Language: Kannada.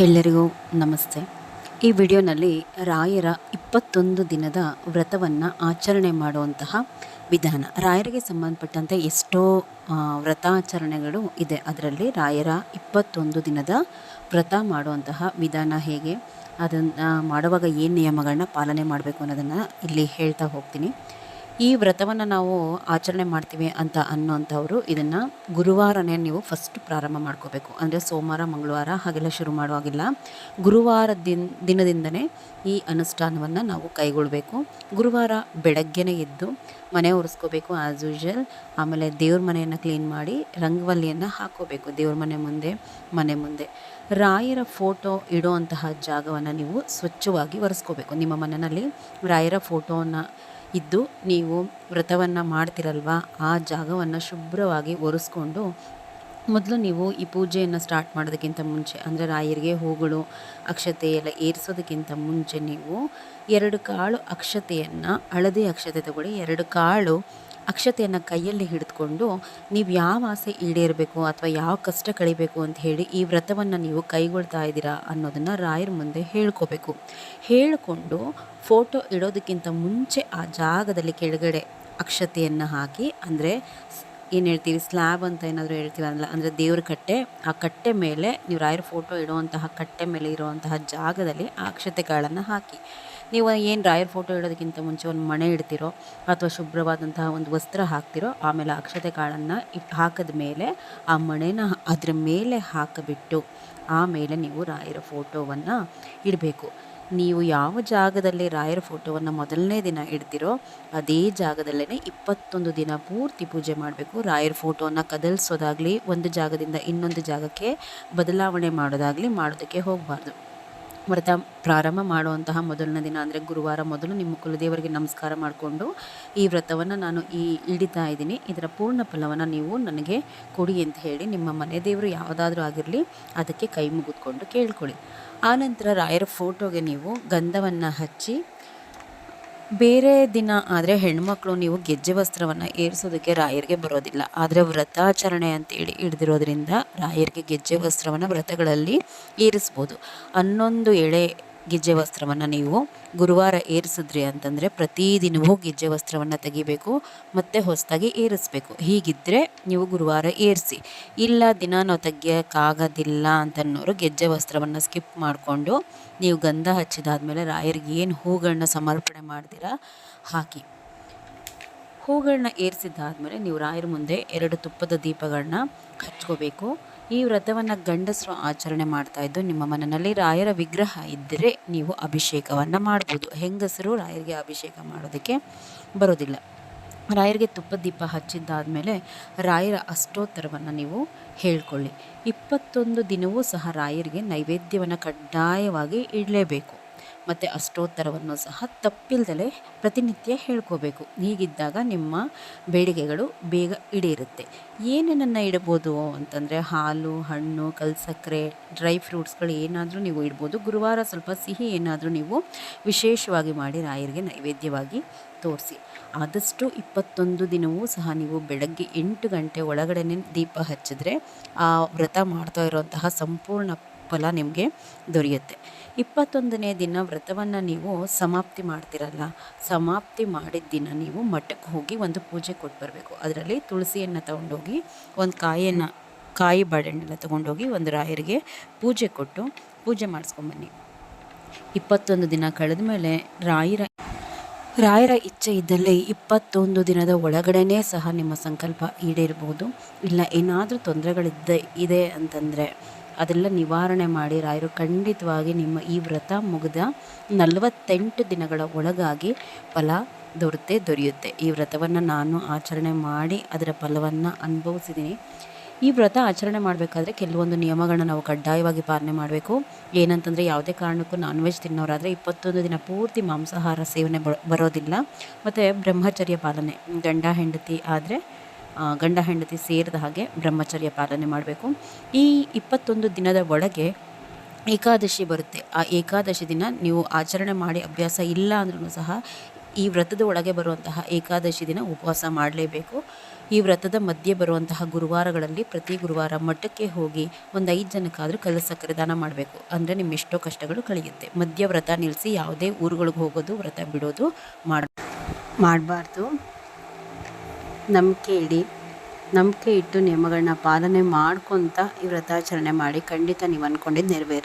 ಎಲ್ಲರಿಗೂ ನಮಸ್ತೆ. ಈ ವಿಡಿಯೋನಲ್ಲಿ ರಾಯರ 21 ದಿನದ ವ್ರತವನ್ನು ಆಚರಣೆ ಮಾಡುವಂತಹ ವಿಧಾನ. ರಾಯರಿಗೆ ಸಂಬಂಧಪಟ್ಟಂತೆ ಎಷ್ಟೋ ವ್ರತಾಚರಣೆಗಳು ಇದೆ. ಅದರಲ್ಲಿ ರಾಯರ 21 ದಿನದ ವ್ರತ ಮಾಡುವಂತಹ ವಿಧಾನ ಹೇಗೆ, ಅದನ್ನು ಮಾಡುವಾಗ ಏನು ನಿಯಮಗಳನ್ನ ಪಾಲನೆ ಮಾಡಬೇಕು ಅನ್ನೋದನ್ನು ಇಲ್ಲಿ ಹೇಳ್ತಾ ಹೋಗ್ತೀನಿ. ಈ ವ್ರತವನ್ನು ನಾವು ಆಚರಣೆ ಮಾಡ್ತೀವಿ ಅಂತ ಅನ್ನೋಂಥವ್ರು ಇದನ್ನು ಗುರುವಾರನೇ ನೀವು ಫಸ್ಟ್ ಪ್ರಾರಂಭ ಮಾಡ್ಕೋಬೇಕು. ಅಂದರೆ ಸೋಮವಾರ ಮಂಗಳವಾರ ಹಾಗೆಲ್ಲ ಶುರು ಮಾಡುವಾಗಿಲ್ಲ. ಗುರುವಾರ ದಿನದಿಂದನೇ ಈ ಅನುಷ್ಠಾನವನ್ನು ನಾವು ಕೈಗೊಳ್ಳಬೇಕು. ಗುರುವಾರ ಬೆಳಗ್ಗೆನೇ ಎದ್ದು ಮನೆ ಒರೆಸ್ಕೋಬೇಕು ಆ್ಯಸ್ ಯೂಶುವಲ್. ಆಮೇಲೆ ದೇವ್ರ ಮನೆಯನ್ನು ಕ್ಲೀನ್ ಮಾಡಿ ರಂಗವಲ್ಲಿಯನ್ನು ಹಾಕೋಬೇಕು ದೇವ್ರ ಮನೆ ಮುಂದೆ. ರಾಯರ ಫೋಟೋ ಇಡುವಂತಹ ಜಾಗವನ್ನು ನೀವು ಸ್ವಚ್ಛವಾಗಿ ಒರೆಸ್ಕೋಬೇಕು. ನಿಮ್ಮ ಮನೆಯಲ್ಲಿ ರಾಯರ ಫೋಟೋವನ್ನು ಇದ್ದು ನೀವು ವ್ರತವನ್ನು ಮಾಡ್ತಿರಲ್ವ, ಆ ಜಾಗವನ್ನು ಶುಭ್ರವಾಗಿ ಒರೆಸ್ಕೊಂಡು ಮೊದಲು ನೀವು ಈ ಪೂಜೆಯನ್ನು ಸ್ಟಾರ್ಟ್ ಮಾಡೋದಕ್ಕಿಂತ ಮುಂಚೆ, ಅಂದರೆ ರಾಯರಿಗೆ ಹೂಗಳು ಅಕ್ಷತೆ ಎಲ್ಲ ಏರಿಸೋದಕ್ಕಿಂತ ಮುಂಚೆ ನೀವು 2 ಕಾಳು ಅಕ್ಷತೆಯನ್ನು, ಹಳದಿ ಅಕ್ಷತೆ ತಗೊಳ್ಳಿ, 2 ಕಾಳು ಅಕ್ಷತೆಯನ್ನು ಕೈಯಲ್ಲಿ ಹಿಡಿದುಕೊಂಡು ನೀವು ಯಾವ ಆಸೆ ಈಡೇರಬೇಕು ಅಥವಾ ಯಾವ ಕಷ್ಟ ಕಳಿಬೇಕು ಅಂತ ಹೇಳಿ ಈ ವ್ರತವನ್ನು ನೀವು ಕೈಗೊಳ್ತಾ ಇದ್ದೀರಾ ಅನ್ನೋದನ್ನು ರಾಯರ ಮುಂದೆ ಹೇಳ್ಕೋಬೇಕು. ಹೇಳಿಕೊಂಡು ಫೋಟೋ ಇಡೋದಕ್ಕಿಂತ ಮುಂಚೆ ಆ ಜಾಗದಲ್ಲಿ ಕೆಳಗಡೆ ಅಕ್ಷತೆಯನ್ನು ಹಾಕಿ, ಅಂದರೆ ಏನು ಹೇಳ್ತೀವಿ, ಸ್ಲ್ಯಾಬ್ ಅಂತ ಏನಾದರೂ ಹೇಳ್ತೀವಲ್ಲ, ಅಂದರೆ ದೇವ್ರ ಕಟ್ಟೆ, ಆ ಕಟ್ಟೆ ಮೇಲೆ ನೀವು ರಾಯರ ಫೋಟೋ ಇಡುವಂತಹ ಕಟ್ಟೆ ಮೇಲೆ ಇರುವಂತಹ ಜಾಗದಲ್ಲಿ ಆ ಅಕ್ಷತೆ ಕಾಳನ್ನು ಹಾಕಿ. ನೀವು ಏನು ರಾಯರ ಫೋಟೋ ಇಡೋದಕ್ಕಿಂತ ಮುಂಚೆ ಒಂದು ಮಣೆ ಇಡ್ತಿರೋ ಅಥವಾ ಶುಭ್ರವಾದಂತಹ ಒಂದು ವಸ್ತ್ರ ಹಾಕ್ತಿರೋ, ಆಮೇಲೆ ಅಕ್ಷತೆ ಕಾಳನ್ನು ಹಾಕಿದ ಮೇಲೆ ಆ ಮಣೆನ ಅದ್ರ ಮೇಲೆ ಹಾಕಿಬಿಟ್ಟು ಆಮೇಲೆ ನೀವು ರಾಯರ ಫೋಟೋವನ್ನು ಇಡಬೇಕು. ನೀವು ಯಾವ ಜಾಗದಲ್ಲಿ ರಾಯರ ಫೋಟೋವನ್ನು ಮೊದಲನೇ ದಿನ ಇಡ್ತಿರೋ ಅದೇ ಜಾಗದಲ್ಲೇ 21 ದಿನ ಪೂರ್ತಿ ಪೂಜೆ ಮಾಡಬೇಕು. ರಾಯರ ಫೋಟೋವನ್ನು ಕದಲಿಸೋದಾಗಲಿ, ಒಂದು ಜಾಗದಿಂದ ಇನ್ನೊಂದು ಜಾಗಕ್ಕೆ ಬದಲಾವಣೆ ಮಾಡೋದಕ್ಕೆ ಹೋಗಬಾರ್ದು. ವ್ರತ ಪ್ರಾರಂಭ ಮಾಡುವಂತಹ ಮೊದಲನೇ ದಿನ ಅಂದರೆ ಗುರುವಾರ ಮೊದಲು ನಿಮ್ಮ ಕುಲದೇವರಿಗೆ ನಮಸ್ಕಾರ ಮಾಡಿಕೊಂಡು ಈ ವ್ರತವನ್ನು ನಾನು ಹಿಡಿತಾ ಇದ್ದೀನಿ, ಇದರ ಪೂರ್ಣ ಫಲವನ್ನು ನೀವು ನನಗೆ ಕೊಡಿ ಅಂತ ಹೇಳಿ ನಿಮ್ಮ ಮನೆ ದೇವರು ಯಾವುದಾದ್ರೂ ಆಗಿರಲಿ ಅದಕ್ಕೆ ಕೈ ಮುಗಿದುಕೊಂಡು ಕೇಳ್ಕೊಳ್ಳಿ. ಆನಂತರ ರಾಯರ ಫೋಟೋಗೆ ನೀವು ಗಂಧವನ್ನು ಹಚ್ಚಿ, ಬೇರೆ ದಿನ ಆದರೆ ಹೆಣ್ಮಕ್ಳು ನೀವು ಗೆಜ್ಜೆ ವಸ್ತ್ರವನ್ನು ಏರಿಸೋದಕ್ಕೆ ರಾಯರಿಗೆ ಬರೋದಿಲ್ಲ. ಆದರೆ ವ್ರತಾಚರಣೆ ಅಂತೇಳಿ ಹಿಡ್ದಿರೋದ್ರಿಂದ ರಾಯರಿಗೆ ಗೆಜ್ಜೆ ವಸ್ತ್ರವನ್ನು ವ್ರತಗಳಲ್ಲಿ ಏರಿಸ್ಬೋದು. 11 ಎಳೆ ಗೆಜ್ಜೆ ವಸ್ತ್ರವನ್ನು ನೀವು ಗುರುವಾರ ಏರಿಸಿದ್ರಿ ಅಂತಂದರೆ ಪ್ರತಿದಿನವೂ ಗೆಜ್ಜೆ ವಸ್ತ್ರವನ್ನು ತೆಗಿಬೇಕು ಮತ್ತು ಹೊಸದಾಗಿ ಏರಿಸ್ಬೇಕು. ಹೀಗಿದ್ದರೆ ನೀವು ಗುರುವಾರ ಏರಿಸಿ. ಇಲ್ಲ ದಿನ ನಾವು ತೆಗಿಯೋಕ್ಕಾಗೋದಿಲ್ಲ ಅಂತನ್ನೋರು ಗೆಜ್ಜೆ ವಸ್ತ್ರವನ್ನು ಸ್ಕಿಪ್ ಮಾಡಿಕೊಂಡು ನೀವು ಗಂಧ ಹಚ್ಚಿದಾದ್ಮೇಲೆ ರಾಯರಿಗೆ ಏನು ಹೂಗಳನ್ನ ಸಮರ್ಪಣೆ ಮಾಡ್ತೀರಾ ಹಾಕಿ. ಹೂಗಳನ್ನ ಏರಿಸಿದ್ದಾದಮೇಲೆ ನೀವು ರಾಯರ ಮುಂದೆ 2 ತುಪ್ಪದ ದೀಪಗಳನ್ನ ಹಚ್ಕೋಬೇಕು. ಈ ವ್ರತವನ್ನು ಗಂಡಸರು ಆಚರಣೆ ಮಾಡ್ತಾಯಿದ್ದು, ನಿಮ್ಮ ಮನೆಯಲ್ಲಿ ರಾಯರ ವಿಗ್ರಹ ಇದ್ದರೆ ನೀವು ಅಭಿಷೇಕವನ್ನು ಮಾಡ್ಬೋದು. ಹೆಂಗಸರು ರಾಯರಿಗೆ ಅಭಿಷೇಕ ಮಾಡೋದಕ್ಕೆ ಬರೋದಿಲ್ಲ. ರಾಯರಿಗೆ ತುಪ್ಪದ ದೀಪ ಹಚ್ಚಿದ್ದಾದಮೇಲೆ ರಾಯರ ಅಷ್ಟೋತ್ತರವನ್ನು ನೀವು ಹೇಳ್ಕೊಳ್ಳಿ. 21 ದಿನವೂ ಸಹ ರಾಯರಿಗೆ ನೈವೇದ್ಯವನ್ನು ಕಡ್ಡಾಯವಾಗಿ ಇಡಲೇಬೇಕು. ಮತ್ತು ಅಷ್ಟೋತ್ತರವನ್ನು ಸಹ ತಪ್ಪಿಲ್ದಲೇ ಪ್ರತಿನಿತ್ಯ ಹೇಳ್ಕೋಬೇಕು. ಹೀಗಿದ್ದಾಗ ನಿಮ್ಮ ಬೇಡಿಕೆಗಳು ಬೇಗ ಈಡೇರುತ್ತೆ. ಏನೇನನ್ನು ಇಡ್ಬೋದು ಅಂತಂದರೆ ಹಾಲು, ಹಣ್ಣು, ಕಲ್ಸಕ್ಕರೆ, ಡ್ರೈ ಫ್ರೂಟ್ಸ್ಗಳು ಏನಾದರೂ ನೀವು ಇಡ್ಬೋದು. ಗುರುವಾರ ಸ್ವಲ್ಪ ಸಿಹಿ ಏನಾದರೂ ನೀವು ವಿಶೇಷವಾಗಿ ಮಾಡಿ ರಾಯರಿಗೆ ನೈವೇದ್ಯವಾಗಿ ತೋರಿಸಿ. ಆದಷ್ಟು 21 ದಿನವೂ ಸಹ ನೀವು ಬೆಳಗ್ಗೆ 8 ಗಂಟೆ ಒಳಗಡೆ ದೀಪ ಹಚ್ಚಿದ್ರೆ ಆ ವ್ರತ ಮಾಡ್ತಾ ಇರೋಂತಹ ಸಂಪೂರ್ಣ ಫಲ ನಿಮಗೆ ದೊರೆಯುತ್ತೆ. 21ನೇ ದಿನ ವ್ರತವನ್ನು ನೀವು ಸಮಾಪ್ತಿ ಮಾಡ್ತಿರಲ್ಲ, ಸಮಾಪ್ತಿ ಮಾಡಿದ ದಿನ ನೀವು ಮಠಕ್ಕೆ ಹೋಗಿ ಒಂದು ಪೂಜೆ ಕೊಟ್ಟು ಬರಬೇಕು. ಅದರಲ್ಲಿ ತುಳಸಿಯನ್ನು ತಗೊಂಡೋಗಿ, ಒಂದು ಕಾಯಿ ಬಾಳೆಹಣ್ಣೆಲ್ಲ ತೊಗೊಂಡೋಗಿ ಒಂದು ರಾಯರಿಗೆ ಪೂಜೆ ಕೊಟ್ಟು ಪೂಜೆ ಮಾಡಿಸ್ಕೊಂಬನ್ನಿ. 21 ದಿನ ಕಳೆದ ಮೇಲೆ ರಾಯರ ಇಚ್ಛೆ ಇದ್ದಲ್ಲಿ 21 ದಿನದ ಒಳಗಡೆ ಸಹ ನಿಮ್ಮ ಸಂಕಲ್ಪ ಈಡೇರ್ಬೋದು. ಇಲ್ಲ ಏನಾದರೂ ತೊಂದರೆಗಳಿದೆ ಅಂತಂದರೆ ಅದೆಲ್ಲ ನಿವಾರಣೆ ಮಾಡಿ ರಾಯರು ಖಂಡಿತವಾಗಿ ನಿಮ್ಮ ಈ ವ್ರತ ಮುಗಿದ 48 ದಿನಗಳ ಒಳಗಾಗಿ ಫಲ ದೊರೆಯುತ್ತೆ. ಈ ವ್ರತವನ್ನು ನಾನು ಆಚರಣೆ ಮಾಡಿ ಅದರ ಫಲವನ್ನು ಅನುಭವಿಸಿದ್ದೀನಿ. ಈ ವ್ರತ ಆಚರಣೆ ಮಾಡಬೇಕಾದ್ರೆ ಕೆಲವೊಂದು ನಿಯಮಗಳನ್ನ ನಾವು ಕಡ್ಡಾಯವಾಗಿ ಪಾಲನೆ ಮಾಡಬೇಕು. ಏನಂತಂದರೆ ಯಾವುದೇ ಕಾರಣಕ್ಕೂ ನಾನ್ ವೆಜ್ ತಿನ್ನೋರಾದರೆ 21 ದಿನ ಪೂರ್ತಿ ಮಾಂಸಾಹಾರ ಸೇವನೆ ಬರೋದಿಲ್ಲ. ಮತ್ತು ಬ್ರಹ್ಮಚರ್ಯ ಪಾಲನೆ, ಗಂಡ ಹೆಂಡತಿ ಸೇರಿದ ಹಾಗೆ ಬ್ರಹ್ಮಚರ್ಯ ಪಾಲನೆ ಮಾಡಬೇಕು. ಈ 21 ದಿನದ ಒಳಗೆ ಏಕಾದಶಿ ಬರುತ್ತೆ. ಆ ಏಕಾದಶಿ ದಿನ ನೀವು ಆಚರಣೆ ಮಾಡಿ ಅಭ್ಯಾಸ ಇಲ್ಲ ಅಂದ್ರೂ ಸಹ ಈ ವ್ರತದ ಒಳಗೆ ಬರುವಂತಹ ಏಕಾದಶಿ ದಿನ ಉಪವಾಸ ಮಾಡಲೇಬೇಕು. ಈ ವ್ರತದ ಮಧ್ಯೆ ಬರುವಂತಹ ಗುರುವಾರಗಳಲ್ಲಿ ಪ್ರತಿ ಗುರುವಾರ ಮಠಕ್ಕೆ ಹೋಗಿ ಒಂದು 5 ಜನಕ್ಕಾದರೂ ಕಲ್ಲು ಸಕ್ಕರೆ ದಾನ ಮಾಡಬೇಕು. ಅಂದರೆ ನಿಮ್ಮ ಎಷ್ಟೋ ಕಷ್ಟಗಳು ಕಳೆಯುತ್ತೆ. ಮಧ್ಯ ವ್ರತ ನಿಲ್ಲಿಸಿ ಯಾವುದೇ ಊರುಗಳಿಗೆ ಹೋಗೋದು, ವ್ರತ ಬಿಡೋದು ಮಾಡಬಾರ್ದು. ನಂಬಿಕೆ ಇಟ್ಟು ನಿಯಮಗಳನ್ನ ಪಾಲನೆ ಮಾಡ್ಕೊತ ಈ ವ್ರತಾಚರಣೆ ಮಾಡಿ ಖಂಡಿತ ನೀವು ಅಂದ್ಕೊಂಡಿದ್ದು ನೆರವೇರುತ್ತೆ.